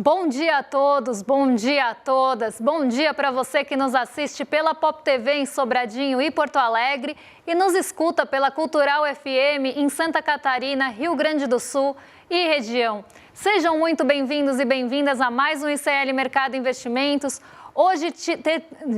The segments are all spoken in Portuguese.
Bom dia a todos, bom dia a todas, bom dia para você que nos assiste pela Pop TV em Sobradinho e Porto Alegre e nos escuta pela Cultural FM em Santa Catarina, Rio Grande do Sul e região. Sejam muito bem-vindos e bem-vindas a mais um ICL Mercado Investimentos. Hoje,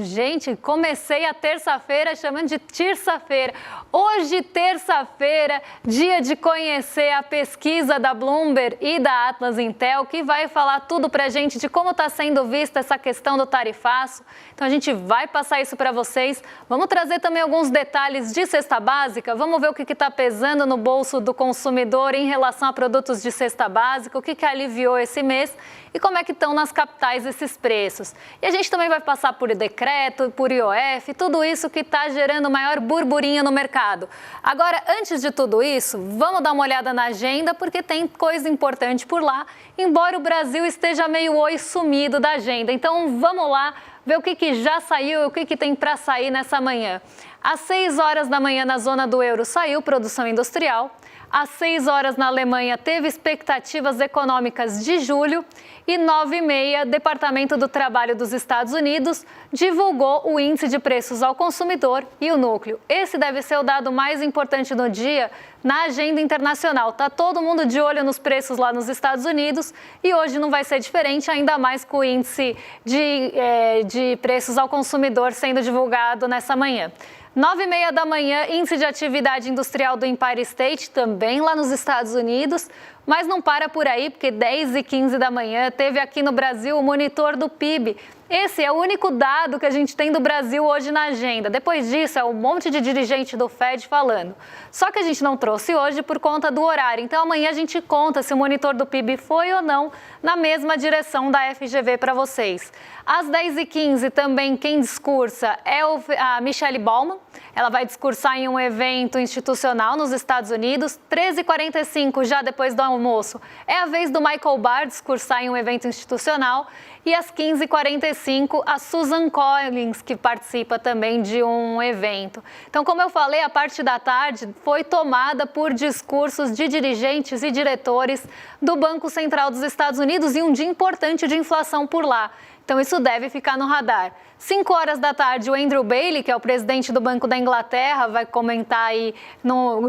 gente, comecei a terça-feira chamando de terça-feira. Hoje, terça-feira, dia de conhecer a pesquisa da Bloomberg e da Atlas Intel, que vai falar tudo pra gente de como está sendo vista essa questão do tarifaço. Então, a gente vai passar isso para vocês. Vamos trazer também alguns detalhes de cesta básica. Vamos ver o que está pesando no bolso do consumidor em relação a produtos de cesta básica, o que aliviou esse mês e como é que estão nas capitais esses preços. E a gente também vai passar por decreto, por IOF, tudo isso que está gerando maior burburinho no mercado. Agora, antes de tudo isso, vamos dar uma olhada na agenda, porque tem coisa importante por lá, embora o Brasil esteja meio sumido da agenda. Então, vamos lá ver o que já saiu e o que tem para sair nessa manhã. Às 6 horas da manhã, na zona do euro, saiu produção industrial. Às 6 horas na Alemanha teve expectativas econômicas de julho e 9h30, Departamento do Trabalho dos Estados Unidos divulgou o índice de preços ao consumidor e o núcleo. Esse deve ser o dado mais importante do dia na agenda internacional. Tá todo mundo de olho nos preços lá nos Estados Unidos e hoje não vai ser diferente, ainda mais com o índice de preços ao consumidor sendo divulgado nessa manhã. 9h30 da manhã, índice de atividade industrial do Empire State, também lá nos Estados Unidos, mas não para por aí, porque 10h15 da manhã teve aqui no Brasil o monitor do PIB. Esse é o único dado que a gente tem do Brasil hoje na agenda. Depois disso, é um monte de dirigente do Fed falando. Só que a gente não trouxe hoje por conta do horário. Então, amanhã a gente conta se o monitor do PIB foi ou não na mesma direção da FGV para vocês. Às 10h15, também quem discursa é a Michelle Bowman. Ela vai discursar em um evento institucional nos Estados Unidos. 13h45, já depois do almoço, é a vez do Michael Barr discursar em um evento institucional. E às 15h45, a Susan Collins, que participa também de um evento. Então, como eu falei, a parte da tarde foi tomada por discursos de dirigentes e diretores do Banco Central dos Estados Unidos e um dia importante de inflação por lá. Então, isso deve ficar no radar. 5 horas da tarde, o Andrew Bailey, que é o presidente do Banco da Inglaterra, vai comentar aí,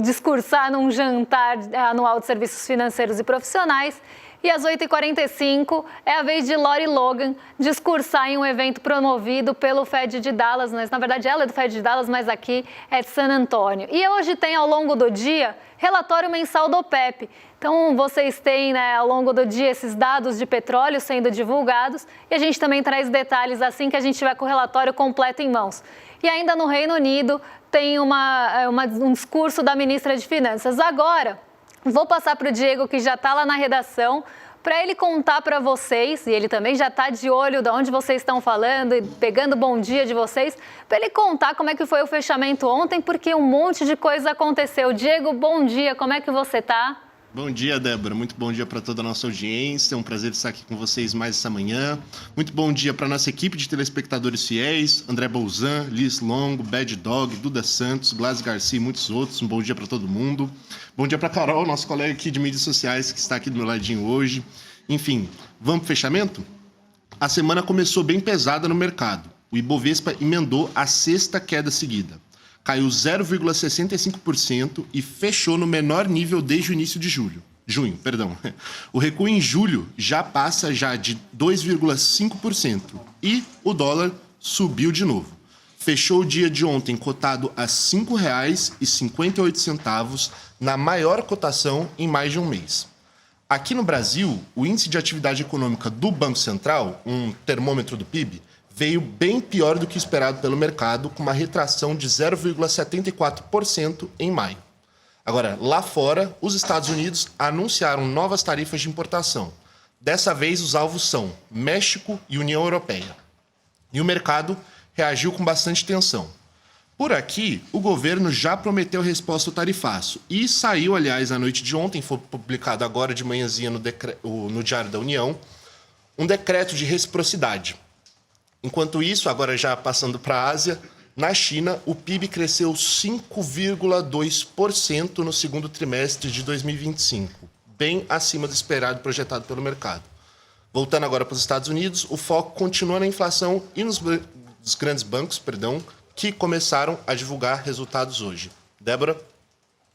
discursar num jantar anual de serviços financeiros e profissionais. E às 8h45 é a vez de Lori Logan discursar em um evento promovido pelo Fed de Dallas, mas na verdade ela é do Fed de Dallas, mas aqui é de San Antônio. E hoje tem ao longo do dia relatório mensal do OPEP. Então vocês têm ao longo do dia esses dados de petróleo sendo divulgados e a gente também traz detalhes assim que a gente tiver com o relatório completo em mãos. E ainda no Reino Unido tem um discurso da ministra de Finanças. Agora, vou passar para o Diego, que já está lá na redação, para ele contar para vocês, e ele também já está de olho de onde vocês estão falando e pegando o bom dia de vocês, para ele contar como é que foi o fechamento ontem, porque um monte de coisa aconteceu. Diego, bom dia, como é que você está? Bom dia, Débora. Muito bom dia para toda a nossa audiência. É um prazer estar aqui com vocês mais essa manhã. Muito bom dia para a nossa equipe de telespectadores fiéis, André Bolzan, Liz Longo, Bad Dog, Duda Santos, Blas Garcia e muitos outros. Um bom dia para todo mundo. Bom dia para Carol, nosso colega aqui de mídias sociais, que está aqui do meu ladinho hoje. Enfim, vamos para o fechamento? A semana começou bem pesada no mercado. O Ibovespa emendou a sexta queda seguida. Caiu 0,65% e fechou no menor nível desde o início de junho. O recuo em julho já passa de 2,5% e o dólar subiu de novo. Fechou o dia de ontem cotado a R$ 5,58, na maior cotação em mais de um mês. Aqui no Brasil, o índice de atividade econômica do Banco Central, um termômetro do PIB, veio bem pior do que esperado pelo mercado, com uma retração de 0,74% em maio. Agora, lá fora, os Estados Unidos anunciaram novas tarifas de importação. Dessa vez, os alvos são México e União Europeia. E o mercado reagiu com bastante tensão. Por aqui, o governo já prometeu resposta ao tarifaço e saiu, aliás, na noite de ontem, foi publicado agora de manhãzinha no Diário da União, um decreto de reciprocidade. Enquanto isso, agora já passando para a Ásia, na China, o PIB cresceu 5,2% no segundo trimestre de 2025, bem acima do esperado projetado pelo mercado. Voltando agora para os Estados Unidos, o foco continua na inflação e nos grandes bancos, que começaram a divulgar resultados hoje. Débora?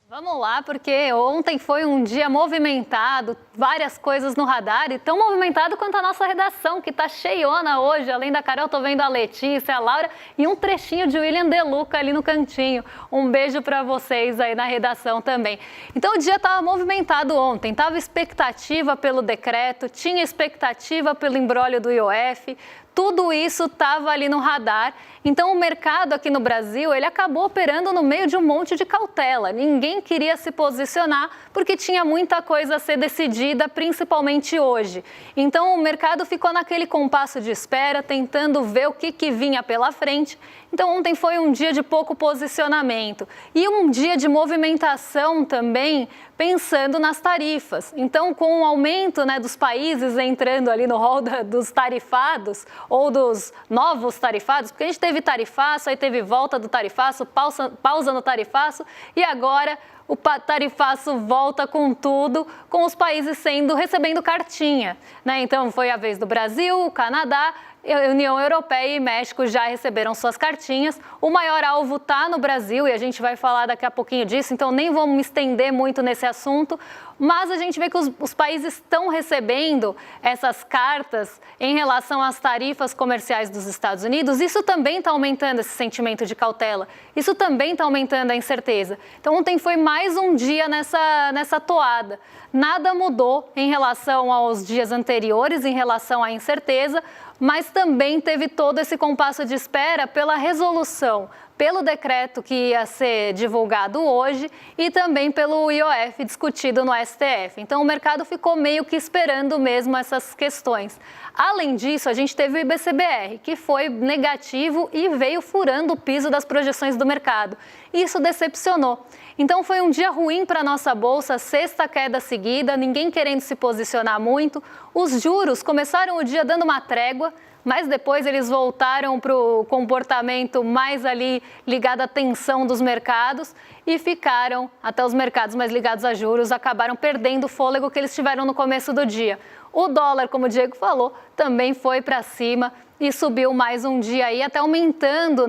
Vamos lá, porque ontem foi um dia movimentado, várias coisas no radar, e tão movimentado quanto a nossa redação, que está cheiona hoje. Além da Carol, estou vendo a Letícia, a Laura e um trechinho de William De Luca ali no cantinho. Um beijo para vocês aí na redação também. Então o dia estava movimentado ontem, estava expectativa pelo decreto, tinha expectativa pelo imbróglio do IOF, tudo isso estava ali no radar. Então, o mercado aqui no Brasil, ele acabou operando no meio de um monte de cautela. Ninguém queria se posicionar porque tinha muita coisa a ser decidida, principalmente hoje. Então, o mercado ficou naquele compasso de espera, tentando ver o que vinha pela frente. Então, ontem foi um dia de pouco posicionamento e um dia de movimentação também, pensando nas tarifas. Então, com o aumento, dos países entrando ali no rol dos tarifados ou dos novos tarifados, porque a gente teve tarifaço, aí teve volta do tarifaço, pausa no tarifaço e agora o tarifaço volta com tudo, com os países recebendo cartinha, Então, foi a vez do Brasil, o Canadá, a União Europeia e México já receberam suas cartinhas. O maior alvo está no Brasil e a gente vai falar daqui a pouquinho disso, então nem vamos me estender muito nesse assunto. Mas a gente vê que os países estão recebendo essas cartas em relação às tarifas comerciais dos Estados Unidos. Isso também está aumentando esse sentimento de cautela. Isso também está aumentando a incerteza. Então, ontem foi mais um dia nessa toada. Nada mudou em relação aos dias anteriores, em relação à incerteza, mas também teve todo esse compasso de espera pela resolução, pelo decreto que ia ser divulgado hoje e também pelo IOF discutido no STF. Então, o mercado ficou meio que esperando mesmo essas questões. Além disso, a gente teve o IBCBR, que foi negativo e veio furando o piso das projeções do mercado. Isso decepcionou. Então, foi um dia ruim para a nossa Bolsa, sexta queda seguida, ninguém querendo se posicionar muito. Os juros começaram o dia dando uma trégua, mas depois eles voltaram para o comportamento mais ali ligado à tensão dos mercados e ficaram, até os mercados mais ligados a juros, acabaram perdendo o fôlego que eles tiveram no começo do dia. O dólar, como o Diego falou, também foi para cima e subiu mais um dia aí, até aumentando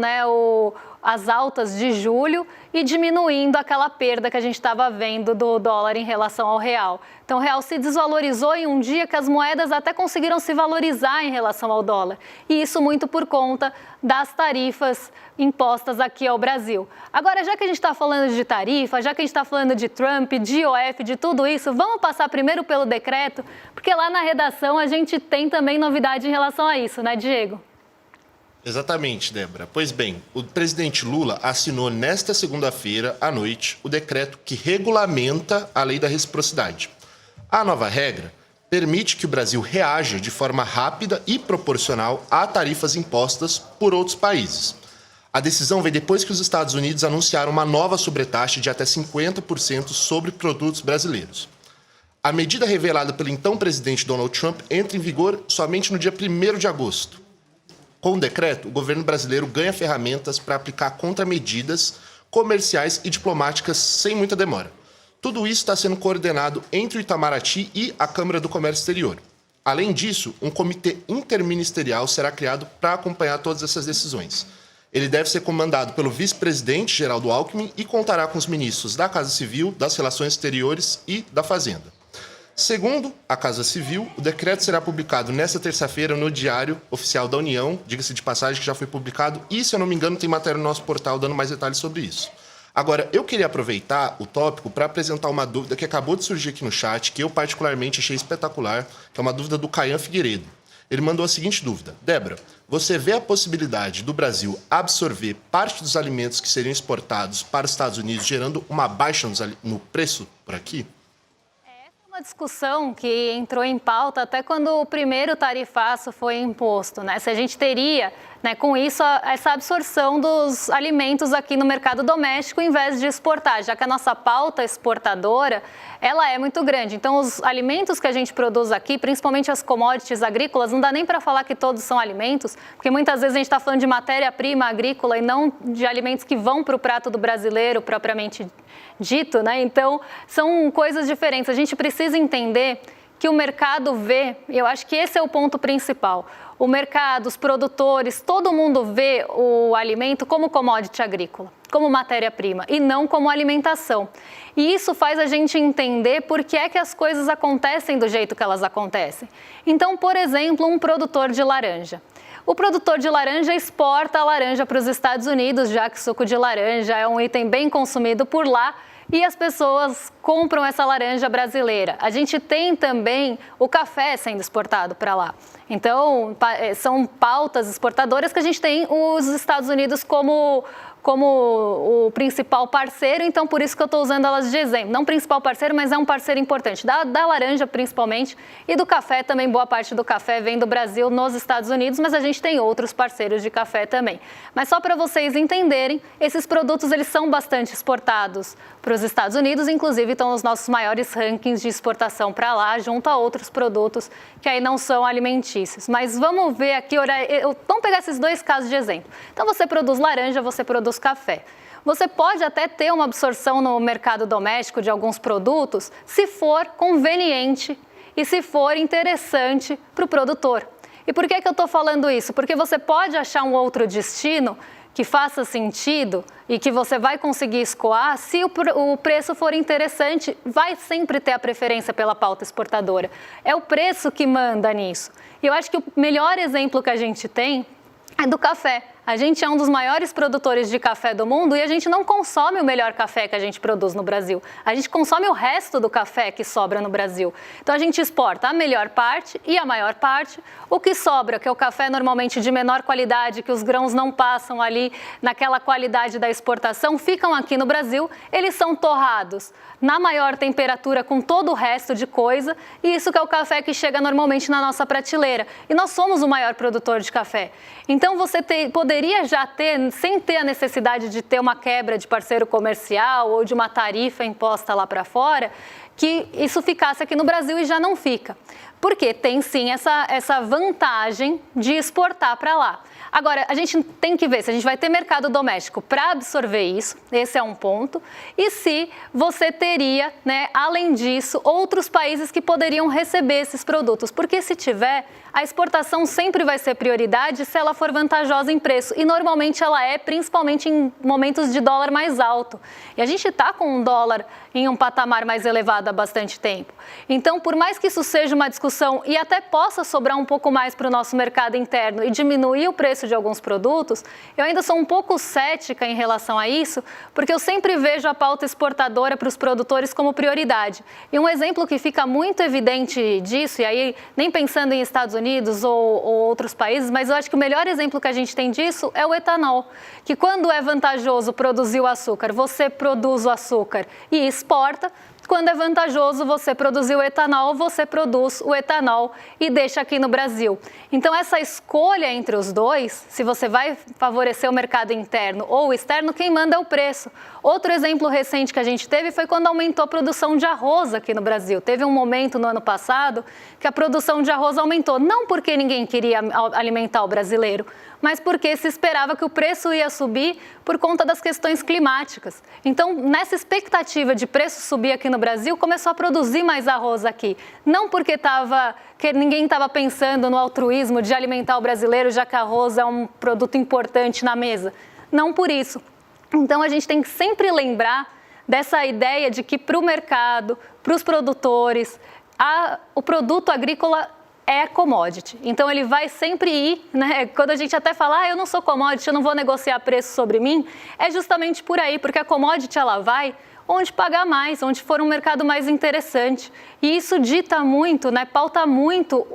as altas de julho e diminuindo aquela perda que a gente estava vendo do dólar em relação ao real. Então, o real se desvalorizou em um dia que as moedas até conseguiram se valorizar em relação ao dólar. E isso muito por conta das tarifas impostas aqui ao Brasil. Agora, já que a gente está falando de tarifa, já que a gente está falando de Trump, de IOF, de tudo isso, vamos passar primeiro pelo decreto, porque lá na redação a gente tem também novidade em relação a isso, né, Diego? Exatamente, Débora. Pois bem, o presidente Lula assinou nesta segunda-feira à noite o decreto que regulamenta a lei da reciprocidade. A nova regra permite que o Brasil reaja de forma rápida e proporcional a tarifas impostas por outros países. A decisão vem depois que os Estados Unidos anunciaram uma nova sobretaxa de até 50% sobre produtos brasileiros. A medida revelada pelo então presidente Donald Trump entra em vigor somente no dia 1º de agosto. Com o decreto, o governo brasileiro ganha ferramentas para aplicar contramedidas comerciais e diplomáticas sem muita demora. Tudo isso está sendo coordenado entre o Itamaraty e a Câmara do Comércio Exterior. Além disso, um comitê interministerial será criado para acompanhar todas essas decisões. Ele deve ser comandado pelo vice-presidente Geraldo Alckmin e contará com os ministros da Casa Civil, das Relações Exteriores e da Fazenda. Segundo a Casa Civil, o decreto será publicado nesta terça-feira no Diário Oficial da União, diga-se de passagem que já foi publicado, e, se eu não me engano, tem matéria no nosso portal dando mais detalhes sobre isso. Agora, eu queria aproveitar o tópico para apresentar uma dúvida que acabou de surgir aqui no chat, que eu particularmente achei espetacular, que é uma dúvida do Caian Figueiredo. Ele mandou a seguinte dúvida: Débora, você vê a possibilidade do Brasil absorver parte dos alimentos que seriam exportados para os Estados Unidos, gerando uma baixa no preço por aqui? Uma discussão que entrou em pauta até quando o primeiro tarifaço foi imposto, Se a gente teria, com isso, essa absorção dos alimentos aqui no mercado doméstico em vez de exportar, já que a nossa pauta exportadora, ela é muito grande. Então, os alimentos que a gente produz aqui, principalmente as commodities agrícolas, não dá nem para falar que todos são alimentos, porque muitas vezes a gente está falando de matéria-prima agrícola e não de alimentos que vão para o prato do brasileiro propriamente dito, Então, são coisas diferentes. A gente precisa entender que o mercado vê, e eu acho que esse é o ponto principal, o mercado, os produtores, todo mundo vê o alimento como commodity agrícola, como matéria-prima e não como alimentação. E isso faz a gente entender por que é que as coisas acontecem do jeito que elas acontecem. Então, por exemplo, um produtor de laranja. O produtor de laranja exporta a laranja para os Estados Unidos, já que suco de laranja é um item bem consumido por lá, e as pessoas compram essa laranja brasileira. A gente tem também o café sendo exportado para lá. Então, são pautas exportadoras que a gente tem os Estados Unidos como o principal parceiro, então por isso que eu estou usando elas de exemplo. Não principal parceiro, mas é um parceiro importante, da laranja principalmente, e do café também. Boa parte do café vem do Brasil nos Estados Unidos, mas a gente tem outros parceiros de café também. Mas só para vocês entenderem, esses produtos eles são bastante exportados para os Estados Unidos, inclusive estão nos nossos maiores rankings de exportação para lá, junto a outros produtos que aí não são alimentícios. Mas vamos ver aqui, vamos pegar esses dois casos de exemplo. Então você produz laranja, você produz café. Você pode até ter uma absorção no mercado doméstico de alguns produtos se for conveniente e se for interessante para o produtor. E por que eu estou falando isso? Porque você pode achar um outro destino que faça sentido e que você vai conseguir escoar se o preço for interessante, vai sempre ter a preferência pela pauta exportadora. É o preço que manda nisso. E eu acho que o melhor exemplo que a gente tem é do café. A gente é um dos maiores produtores de café do mundo e a gente não consome o melhor café que a gente produz no Brasil. A gente consome o resto do café que sobra no Brasil. Então a gente exporta a melhor parte e a maior parte. O que sobra, que é o café normalmente de menor qualidade, que os grãos não passam ali naquela qualidade da exportação, ficam aqui no Brasil. Eles são torrados na maior temperatura com todo o resto de coisa. E isso que é o café que chega normalmente na nossa prateleira. E nós somos o maior produtor de café. Então você poderia já ter, sem ter a necessidade de ter uma quebra de parceiro comercial ou de uma tarifa imposta lá para fora, que isso ficasse aqui no Brasil e já não fica. Porque tem sim essa vantagem de exportar para lá. Agora, a gente tem que ver se a gente vai ter mercado doméstico para absorver isso, esse é um ponto, e se você teria, né, além disso, outros países que poderiam receber esses produtos, porque se tiver, a exportação sempre vai ser prioridade se ela for vantajosa em preço, e normalmente ela é, principalmente em momentos de dólar mais alto. E a gente está com um dólar em um patamar mais elevado há bastante tempo. Então, por mais que isso seja uma discussão e até possa sobrar um pouco mais para o nosso mercado interno e diminuir o preço de alguns produtos, eu ainda sou um pouco cética em relação a isso, porque eu sempre vejo a pauta exportadora para os produtores como prioridade. E um exemplo que fica muito evidente disso, e aí nem pensando em Estados Unidos ou outros países, mas eu acho que o melhor exemplo que a gente tem disso é o etanol, que quando é vantajoso produzir o açúcar, você produz o açúcar e exporta. Quando é vantajoso você produzir o etanol, você produz o etanol e deixa aqui no Brasil. Então, essa escolha entre os dois, se você vai favorecer o mercado interno ou o externo, quem manda é o preço. Outro exemplo recente que a gente teve foi quando aumentou a produção de arroz aqui no Brasil. Teve um momento no ano passado que a produção de arroz aumentou, não porque ninguém queria alimentar o brasileiro, mas porque se esperava que o preço ia subir por conta das questões climáticas. Então, nessa expectativa de preço subir aqui no Brasil, começou a produzir mais arroz aqui. Não porque ninguém estava pensando no altruísmo de alimentar o brasileiro, já que arroz é um produto importante na mesa. Não por isso. Então, a gente tem que sempre lembrar dessa ideia de que para o mercado, para os produtores, o produto agrícola é commodity. Então, ele vai sempre ir, né? Quando a gente até fala, eu não sou commodity, eu não vou negociar preço sobre mim, é justamente por aí, porque a commodity ela vai onde pagar mais, onde for um mercado mais interessante. E isso dita muito, né? Pauta muito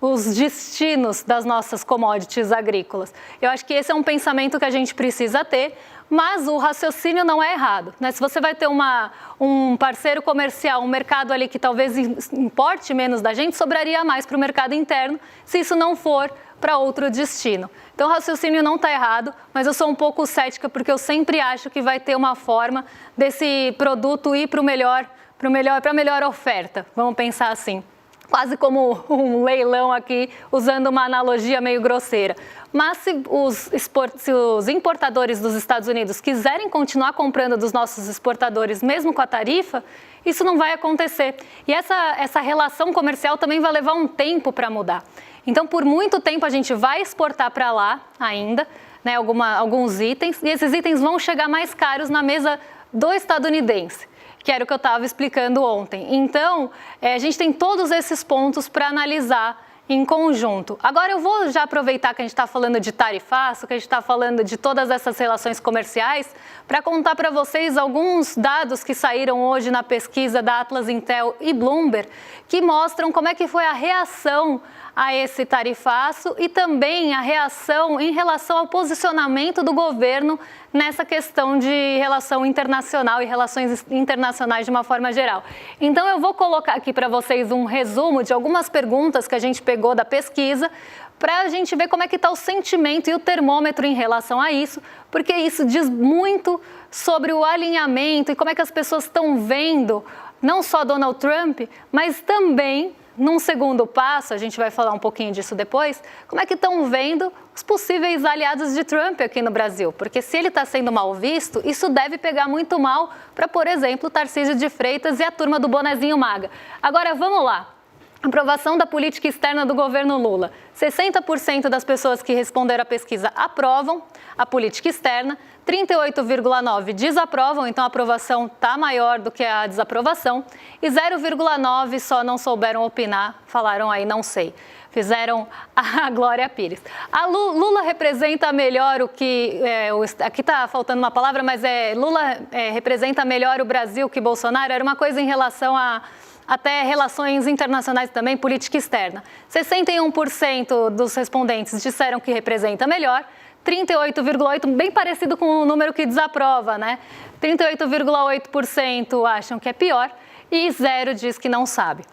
os destinos das nossas commodities agrícolas. Eu acho que esse é um pensamento que a gente precisa ter, mas o raciocínio não é errado, né? Se você vai ter um parceiro comercial, um mercado ali que talvez importe menos da gente, sobraria mais para o mercado interno, se isso não for para outro destino. Então, o raciocínio não está errado, mas eu sou um pouco cética porque eu sempre acho que vai ter uma forma desse produto ir para a melhor oferta, vamos pensar assim. quase como um leilão aqui, usando uma analogia meio grosseira. Mas se os importadores dos Estados Unidos quiserem continuar comprando dos nossos exportadores, mesmo com a tarifa, isso não vai acontecer. E essa relação comercial também vai levar um tempo para mudar. Então, por muito tempo, a gente vai exportar para lá ainda, né, alguns itens, e esses itens vão chegar mais caros na mesa do estadunidense, que era o que eu estava explicando ontem. Então, a gente tem todos esses pontos para analisar em conjunto. Agora, eu vou já aproveitar que a gente está falando de tarifaço, que a gente está falando de todas essas relações comerciais, para contar para vocês alguns dados que saíram hoje na pesquisa da Atlas Intel e Bloomberg, que mostram como é que foi a reação a esse tarifaço e também a reação em relação ao posicionamento do governo nessa questão de relação internacional e relações internacionais de uma forma geral. Então, eu vou colocar aqui para vocês um resumo de algumas perguntas que a gente pegou da pesquisa para a gente ver como é que está o sentimento e o termômetro em relação a isso, porque isso diz muito sobre o alinhamento e como é que as pessoas estão vendo não só Donald Trump, mas também, num segundo passo, a gente vai falar um pouquinho disso depois, como é que estão vendo os possíveis aliados de Trump aqui no Brasil? Porque se ele está sendo mal visto, isso deve pegar muito mal para, por exemplo, Tarcísio de Freitas e a turma do Bonezinho Maga. Agora, vamos lá. Aprovação da política externa do governo Lula. 60% das pessoas que responderam à pesquisa aprovam a política externa, 38,9% desaprovam, então a aprovação está maior do que a desaprovação, e 0,9% só não souberam opinar, falaram aí não sei. Fizeram a Glória Pires. A Lula representa melhor o que... aqui está faltando uma palavra, mas Lula representa melhor o Brasil que Bolsonaro. Era uma coisa em relação a até relações internacionais também, política externa. 61% dos respondentes disseram que representa melhor, 38,8%, bem parecido com o número que desaprova, né? 38,8% acham que é pior e 0% diz que não sabe.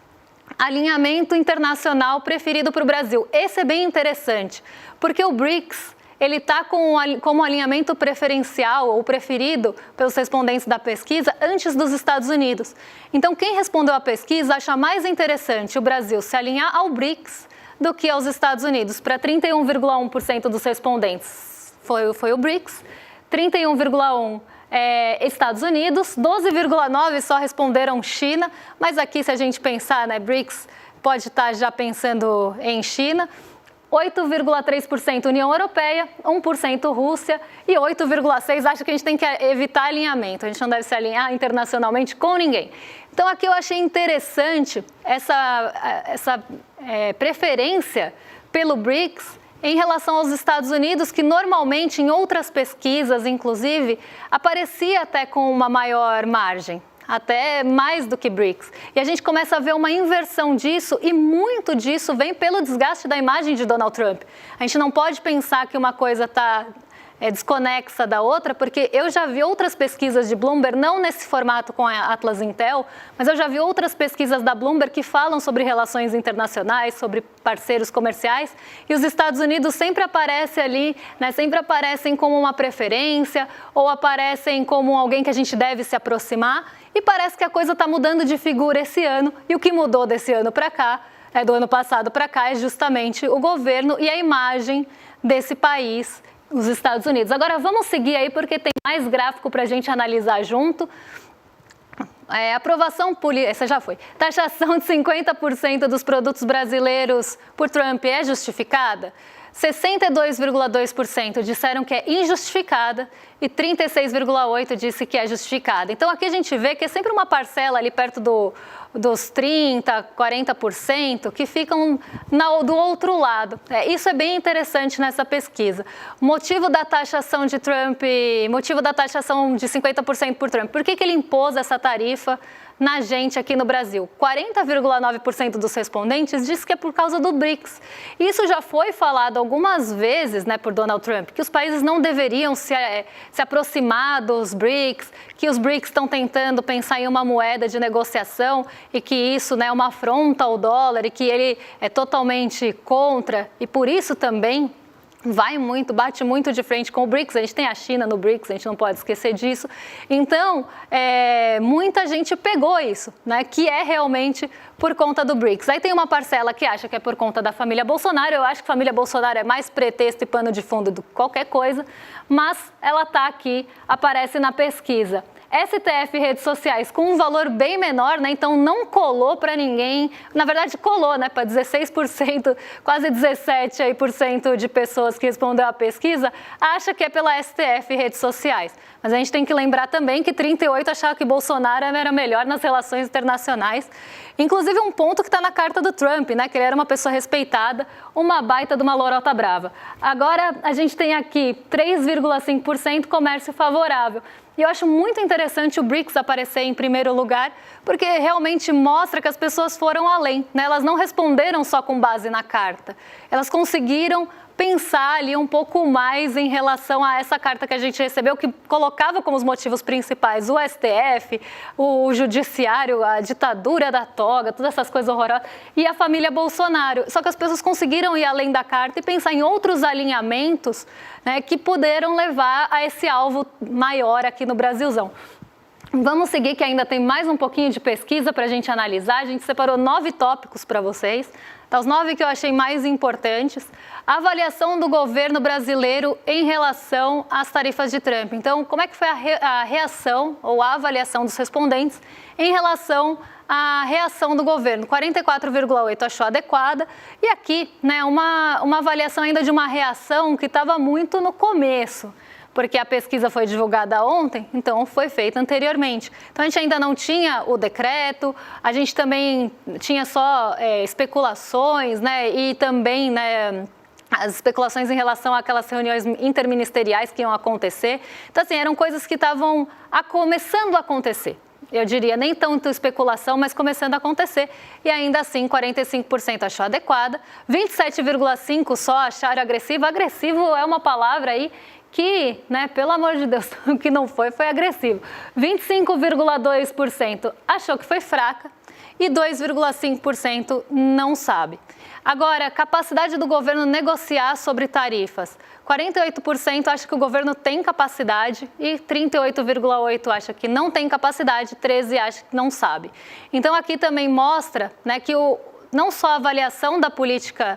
Alinhamento internacional preferido para o Brasil. Esse é bem interessante, porque o BRICS, ele está como alinhamento preferencial ou preferido pelos respondentes da pesquisa antes dos Estados Unidos. Então, quem respondeu à pesquisa acha mais interessante o Brasil se alinhar ao BRICS do que aos Estados Unidos. Para 31,1% dos respondentes foi o BRICS, 31,1% Estados Unidos, 12,9% só responderam China, mas aqui se a gente pensar, né, BRICS pode estar já pensando em China. 8,3% União Europeia, 1% Rússia e 8,6% acho que a gente tem que evitar alinhamento. A gente não deve se alinhar internacionalmente com ninguém. Então, aqui eu achei interessante essa preferência pelo BRICS em relação aos Estados Unidos, que normalmente em outras pesquisas, inclusive, aparecia até com uma maior margem. Até mais do que BRICS. E a gente começa a ver uma inversão disso e muito disso vem pelo desgaste da imagem de Donald Trump. A gente não pode pensar que uma coisa está desconexa da outra, porque eu já vi outras pesquisas de Bloomberg, não nesse formato com a Atlas Intel, mas eu já vi outras pesquisas da Bloomberg que falam sobre relações internacionais, sobre parceiros comerciais, e os Estados Unidos sempre aparecem ali, né, sempre aparecem como uma preferência ou aparecem como alguém que a gente deve se aproximar, e parece que a coisa está mudando de figura esse ano, e o que mudou desse ano para cá, do ano passado para cá, é justamente o governo e a imagem desse país, os Estados Unidos. Agora vamos seguir aí porque tem mais gráfico para a gente analisar junto. Aprovação política, essa já foi. Taxação de 50% dos produtos brasileiros por Trump é justificada? 62,2% disseram que é injustificada e 36,8% disse que é justificada. Então aqui a gente vê que é sempre uma parcela ali perto dos 30%, 40% que ficam do outro lado. Isso é bem interessante nessa pesquisa. Motivo da taxação de Trump, motivo da taxação de 50% por Trump. Por que ele impôs essa tarifa na gente aqui no Brasil? 40,9% dos respondentes diz que é por causa do BRICS. Isso já foi falado algumas vezes, né, por Donald Trump, que os países não deveriam se aproximar dos BRICS, que os BRICS estão tentando pensar em uma moeda de negociação e que isso, né, é uma afronta ao dólar e que ele é totalmente contra e por isso também bate muito de frente com o BRICS, a gente tem a China no BRICS, a gente não pode esquecer disso. Então, muita gente pegou isso, né, que é realmente por conta do BRICS. Aí tem uma parcela que acha que é por conta da família Bolsonaro, eu acho que a família Bolsonaro é mais pretexto e pano de fundo do que qualquer coisa, mas ela está aqui, aparece na pesquisa. STF redes sociais com um valor bem menor, né? Então não colou para ninguém, na verdade colou, né, para 16%, quase 17% de pessoas que respondeu à pesquisa, acha que é pela STF redes sociais. Mas a gente tem que lembrar também que 38% achavam que Bolsonaro era melhor nas relações internacionais. Inclusive um ponto que está na carta do Trump, né, que ele era uma pessoa respeitada, uma baita de uma lorota brava. Agora a gente tem aqui 3,5% comércio favorável. E eu acho muito interessante o BRICS aparecer em primeiro lugar, porque realmente mostra que as pessoas foram além, né? Elas não responderam só com base na carta, elas conseguiram pensar ali um pouco mais em relação a essa carta que a gente recebeu, que colocava como os motivos principais o STF, o judiciário, a ditadura da toga, todas essas coisas horrorosas, e a família Bolsonaro. Só que as pessoas conseguiram ir além da carta e pensar em outros alinhamentos, né, que puderam levar a esse alvo maior aqui no Brasilzão. Vamos seguir, que ainda tem mais um pouquinho de pesquisa para a gente analisar. A gente separou 9 tópicos para vocês. Tá, os 9 que eu achei mais importantes. A avaliação do governo brasileiro em relação às tarifas de Trump. Então, como é que foi a reação ou a avaliação dos respondentes em relação à reação do governo? 44,8% achou adequada. E aqui, né, uma avaliação ainda de uma reação que estava muito no começo, porque a pesquisa foi divulgada ontem, então foi feita anteriormente. Então a gente ainda não tinha o decreto, a gente também tinha só especulações, né, e também, né, as especulações em relação àquelas reuniões interministeriais que iam acontecer. Então, assim, eram coisas que estavam começando a acontecer. Eu diria, nem tanto especulação, mas começando a acontecer. E ainda assim, 45% achou adequada, 27,5% só acharam agressivo. Agressivo é uma palavra aí que, né, pelo amor de Deus, o que não foi agressivo. 25,2% achou que foi fraca e 2,5% não sabe. Agora, capacidade do governo negociar sobre tarifas. 48% acha que o governo tem capacidade e 38,8% acha que não tem capacidade, 13% acha que não sabe. Então, aqui também mostra, né, que não só a avaliação da política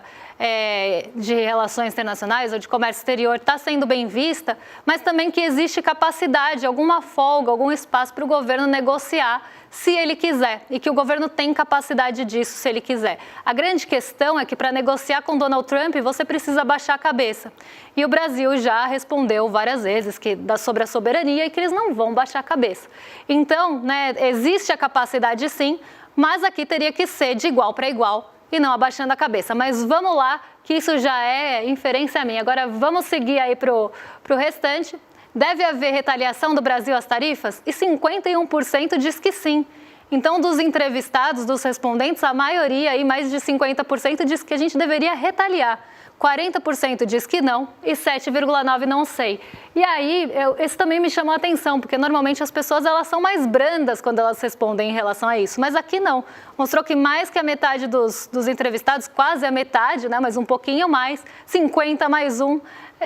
de relações internacionais ou de comércio exterior está sendo bem vista, mas também que existe capacidade, alguma folga, algum espaço para o governo negociar se ele quiser, e que o governo tem capacidade disso se ele quiser. A grande questão é que para negociar com Donald Trump você precisa baixar a cabeça. E o Brasil já respondeu várias vezes sobre a soberania e que eles não vão baixar a cabeça. Então, né, existe a capacidade sim, mas aqui teria que ser de igual para igual e não abaixando a cabeça. Mas vamos lá, que isso já é inferência minha. Agora vamos seguir aí para o restante. Deve haver retaliação do Brasil às tarifas? E 51% diz que sim. Então, dos entrevistados, dos respondentes, a maioria, aí, mais de 50%, diz que a gente deveria retaliar. 40% diz que não e 7,9% não sei. E aí, esse também me chamou a atenção, porque normalmente as pessoas elas são mais brandas quando elas respondem em relação a isso, mas aqui não. Mostrou que mais que a metade dos entrevistados, quase a metade, né, mas um pouquinho mais, 50 mais 1,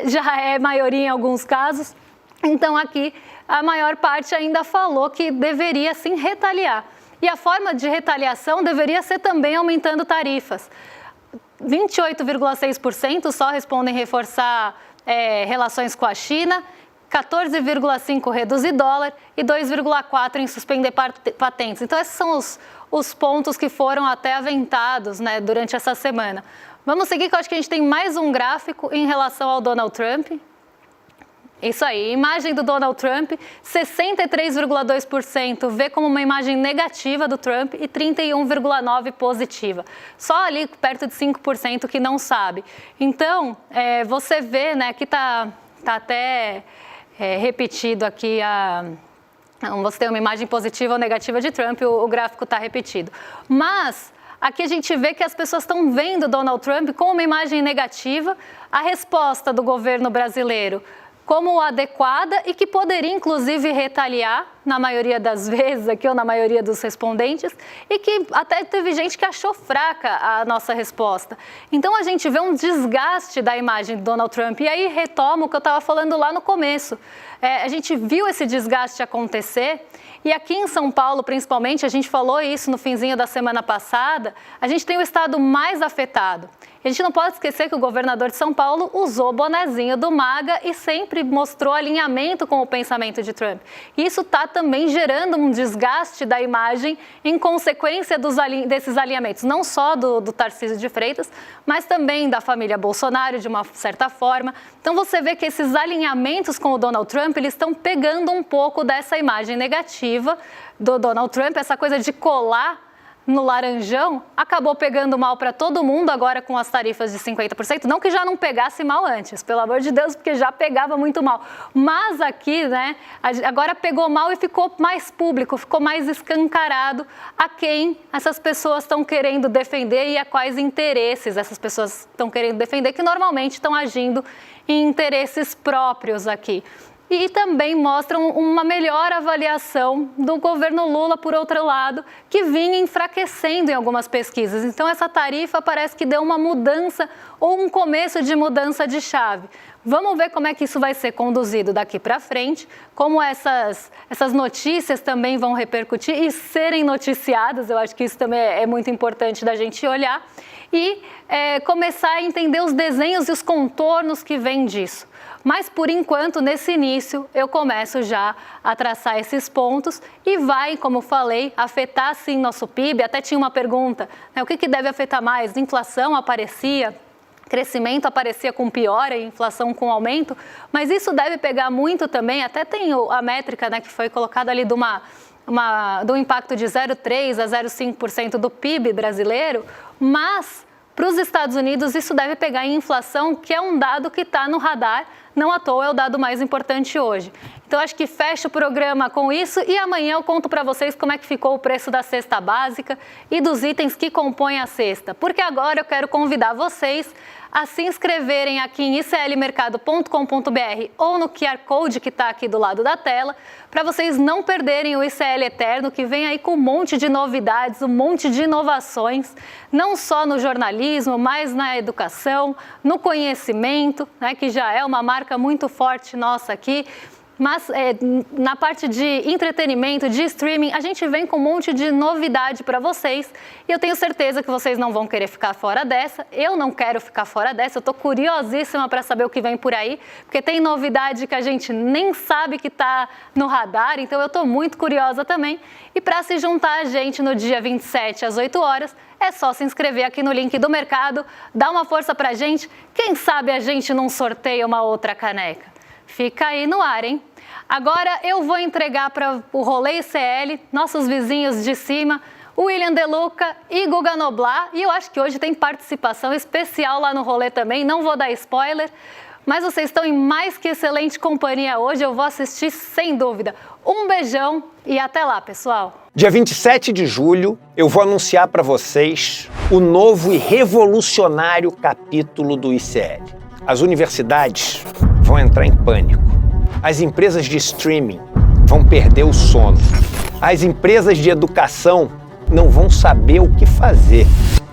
já é maioria em alguns casos. Então aqui a maior parte ainda falou que deveria sim retaliar. E a forma de retaliação deveria ser também aumentando tarifas. 28,6% só respondem reforçar relações com a China, 14,5% reduzir dólar e 2,4% em suspender patentes. Então esses são os pontos que foram até aventados, né, durante essa semana. Vamos seguir, que eu acho que a gente tem mais um gráfico em relação ao Donald Trump. Isso aí, imagem do Donald Trump, 63,2% vê como uma imagem negativa do Trump e 31,9% positiva. Só ali perto de 5% que não sabe. Então, você vê, né, que tá até repetido aqui você tem uma imagem positiva ou negativa de Trump, o gráfico está repetido. Mas aqui a gente vê que as pessoas estão vendo Donald Trump com uma imagem negativa, a resposta do governo brasileiro como adequada e que poderia, inclusive, retaliar, na maioria das vezes aqui, ou na maioria dos respondentes, e que até teve gente que achou fraca a nossa resposta. Então a gente vê um desgaste da imagem de Donald Trump, e aí retomo o que eu estava falando lá no começo. A gente viu esse desgaste acontecer, e aqui em São Paulo, principalmente, a gente falou isso no finzinho da semana passada, a gente tem o estado mais afetado. A gente não pode esquecer que o governador de São Paulo usou o bonezinho do MAGA e sempre mostrou alinhamento com o pensamento de Trump. Isso está também gerando um desgaste da imagem em consequência desses alinhamentos, não só do Tarcísio de Freitas, mas também da família Bolsonaro, de uma certa forma. Então você vê que esses alinhamentos com o Donald Trump, eles estão pegando um pouco dessa imagem negativa do Donald Trump, essa coisa de colar no laranjão, acabou pegando mal para todo mundo agora com as tarifas de 50%, não que já não pegasse mal antes, pelo amor de Deus, porque já pegava muito mal, mas aqui, né, agora pegou mal e ficou mais público, ficou mais escancarado a quem essas pessoas estão querendo defender e a quais interesses essas pessoas estão querendo defender, que normalmente estão agindo em interesses próprios aqui. E também mostram uma melhor avaliação do governo Lula, por outro lado, que vinha enfraquecendo em algumas pesquisas. Então, essa tarifa parece que deu uma mudança ou um começo de mudança de chave. Vamos ver como é que isso vai ser conduzido daqui para frente, como essas notícias também vão repercutir e serem noticiadas. Eu acho que isso também é muito importante da gente olhar e começar a entender os desenhos e os contornos que vêm disso. Mas, por enquanto, nesse início, eu começo já a traçar esses pontos e vai, como falei, afetar, sim, nosso PIB. Até tinha uma pergunta, né, o que deve afetar mais? Inflação aparecia, crescimento aparecia com piora e inflação com aumento, mas isso deve pegar muito também, até tem a métrica, né, que foi colocada ali do impacto de 0,3% a 0,5% do PIB brasileiro, mas para os Estados Unidos isso deve pegar em inflação, que é um dado que está no radar, não à toa é o dado mais importante hoje. Então, acho que fecho o programa com isso e amanhã eu conto para vocês como é que ficou o preço da cesta básica e dos itens que compõem a cesta. Porque agora eu quero convidar vocês a se inscreverem aqui em iclmercado.com.br ou no QR Code que está aqui do lado da tela, para vocês não perderem o ICL Eterno, que vem aí com um monte de novidades, um monte de inovações, não só no jornalismo, mas na educação, no conhecimento, né, que já é uma marca muito forte nossa aqui. Mas na parte de entretenimento, de streaming, a gente vem com um monte de novidade para vocês e eu tenho certeza que vocês não vão querer ficar fora dessa. Eu não quero ficar fora dessa, eu estou curiosíssima para saber o que vem por aí, porque tem novidade que a gente nem sabe que está no radar, então eu estou muito curiosa também. E para se juntar a gente no dia 27 às 8 horas, é só se inscrever aqui no link do mercado, dá uma força para a gente, quem sabe a gente não sorteia uma outra caneca. Fica aí no ar, hein? Agora eu vou entregar para o Rolê ICL, nossos vizinhos de cima, o William De Luca e Guga Noblar. E eu acho que hoje tem participação especial lá no Rolê também, não vou dar spoiler. Mas vocês estão em mais que excelente companhia hoje, eu vou assistir sem dúvida. Um beijão e até lá, pessoal! Dia 27 de julho, eu vou anunciar para vocês o novo e revolucionário capítulo do ICL. As universidades vão entrar em pânico. As empresas de streaming vão perder o sono. As empresas de educação não vão saber o que fazer.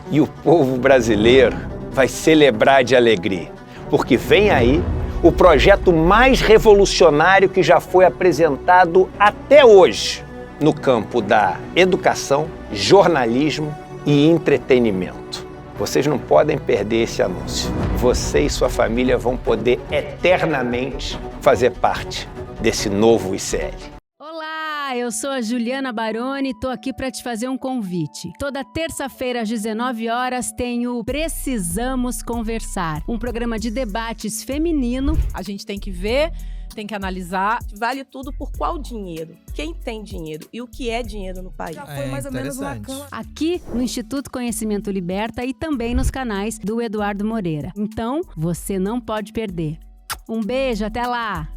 E o povo brasileiro vai celebrar de alegria, porque vem aí o projeto mais revolucionário que já foi apresentado até hoje no campo da educação, jornalismo e entretenimento. Vocês não podem perder esse anúncio. Você e sua família vão poder eternamente fazer parte desse novo ICL. Olá, eu sou a Juliana Baroni e tô aqui para te fazer um convite. Toda terça-feira às 19 horas tem o Precisamos Conversar, um programa de debates feminino. A gente tem que ver, tem que analisar, vale tudo por qual dinheiro, quem tem dinheiro e o que é dinheiro no país. Já foi mais ou menos uma cama. Aqui no Instituto Conhecimento Liberta e também nos canais do Eduardo Moreira. Então, você não pode perder. Um beijo, até lá!